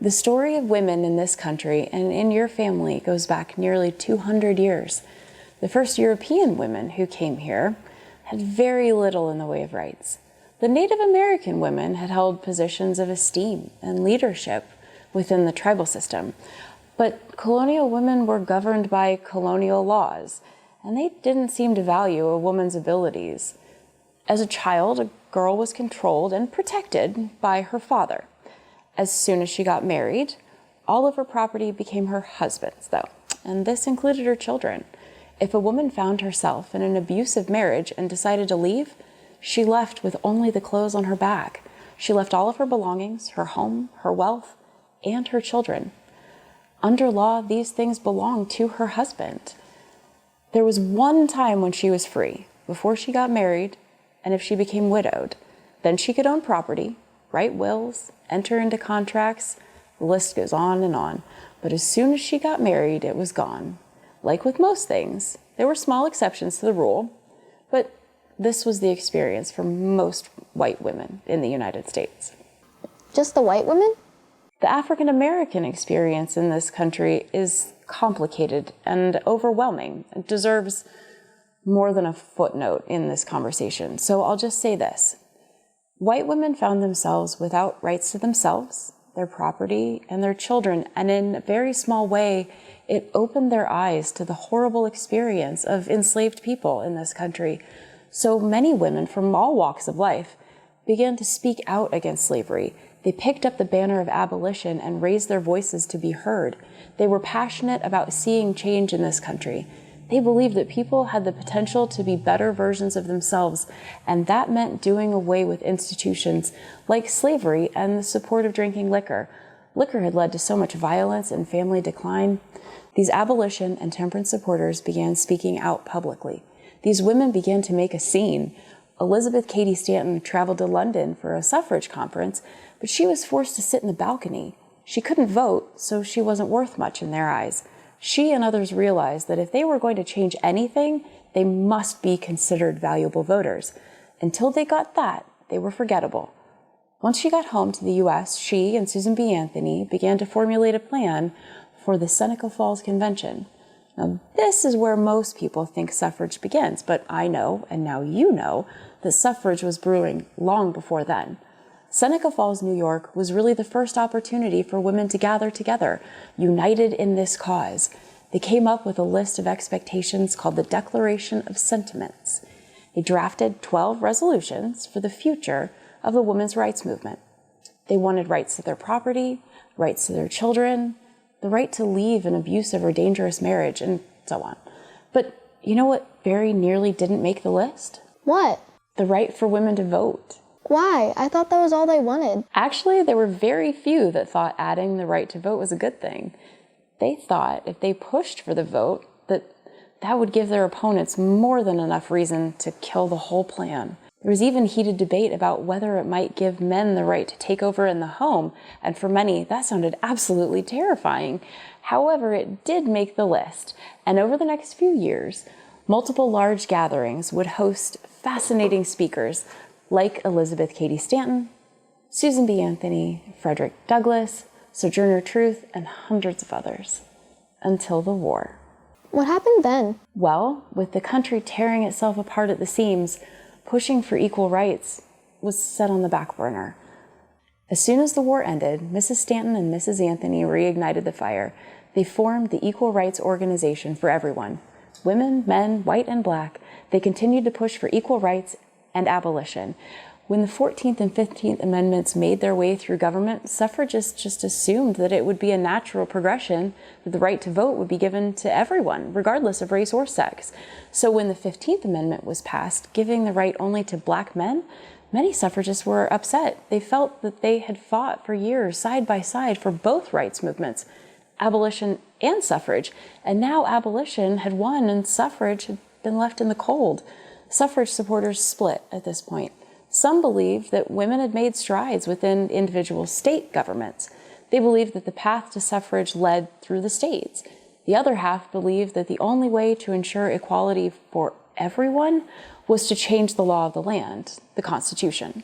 The story of women in this country and in your family goes back nearly 200 years. The first European women who came here had very little in the way of rights. The Native American women had held positions of esteem and leadership within the tribal system, but colonial women were governed by colonial laws, and they didn't seem to value a woman's abilities. As a child, a girl was controlled and protected by her father. As soon as she got married, all of her property became her husband's, though, and this included her children. If a woman found herself in an abusive marriage and decided to leave, she left with only the clothes on her back. She left all of her belongings, her home, her wealth, and her children. Under law, these things belonged to her husband. There was one time when she was free, before she got married, and if she became widowed. Then she could own property, write wills, enter into contracts. The list goes on and on. But as soon as she got married, it was gone. Like with most things, there were small exceptions to the rule, but this was the experience for most white women in the United States. Just the white women? The African American experience in this country is complicated and overwhelming. It deserves more than a footnote in this conversation. So I'll just say this. White women found themselves without rights to themselves, their property, and their children, and in a very small way, it opened their eyes to the horrible experience of enslaved people in this country. So many women from all walks of life began to speak out against slavery. They picked up the banner of abolition and raised their voices to be heard. They were passionate about seeing change in this country. They believed that people had the potential to be better versions of themselves, and that meant doing away with institutions like slavery and the support of drinking liquor. Liquor had led to so much violence and family decline. These abolition and temperance supporters began speaking out publicly. These women began to make a scene. Elizabeth Cady Stanton traveled to London for a suffrage conference, but she was forced to sit in the balcony. She couldn't vote, so she wasn't worth much in their eyes. She and others realized that if they were going to change anything, they must be considered valuable voters. Until they got that, they were forgettable. Once she got home to the U.S., she and Susan B. Anthony began to formulate a plan for the Seneca Falls Convention. Now, this is where most people think suffrage begins, but I know, and now you know, that suffrage was brewing long before then. Seneca Falls, New York, was really the first opportunity for women to gather together, united in this cause. They came up with a list of expectations called the Declaration of Sentiments. They drafted 12 resolutions for the future of the women's rights movement. They wanted rights to their property, rights to their children, the right to leave an abusive or dangerous marriage, and so on. But you know what very nearly didn't make the list? What? The right for women to vote. Why? I thought that was all they wanted. Actually, there were very few that thought adding the right to vote was a good thing. They thought if they pushed for the vote, that would give their opponents more than enough reason to kill the whole plan. There was even heated debate about whether it might give men the right to take over in the home, and for many, that sounded absolutely terrifying. However, it did make the list, and over the next few years, multiple large gatherings would host fascinating speakers like Elizabeth Cady Stanton, Susan B. Anthony, Frederick Douglass, Sojourner Truth, and hundreds of others, until the war. What happened then? Well, with the country tearing itself apart at the seams, pushing for equal rights was set on the back burner. As soon as the war ended, Mrs. Stanton and Mrs. Anthony reignited the fire. They formed the Equal Rights Organization for everyone. Women, men, white and black, they continued to push for equal rights and abolition. When the 14th and 15th Amendments made their way through government, suffragists just assumed that it would be a natural progression, that the right to vote would be given to everyone, regardless of race or sex. So when the 15th Amendment was passed, giving the right only to black men, many suffragists were upset. They felt that they had fought for years side by side for both rights movements, abolition and suffrage, and now abolition had won and suffrage had been left in the cold. Suffrage supporters split at this point. Some believed that women had made strides within individual state governments. They believed that the path to suffrage led through the states. The other half believed that the only way to ensure equality for everyone was to change the law of the land, the Constitution.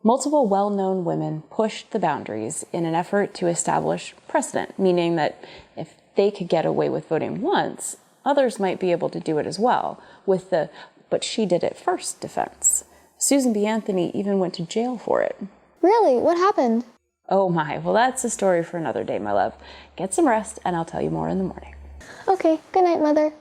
Multiple well-known women pushed the boundaries in an effort to establish precedent, meaning that if they could get away with voting once, others might be able to do it as well, with the "but she did it first" defense. Susan B. Anthony even went to jail for it. Really? What happened? Oh my, well that's a story for another day, my love. Get some rest and I'll tell you more in the morning. Okay, good night, Mother.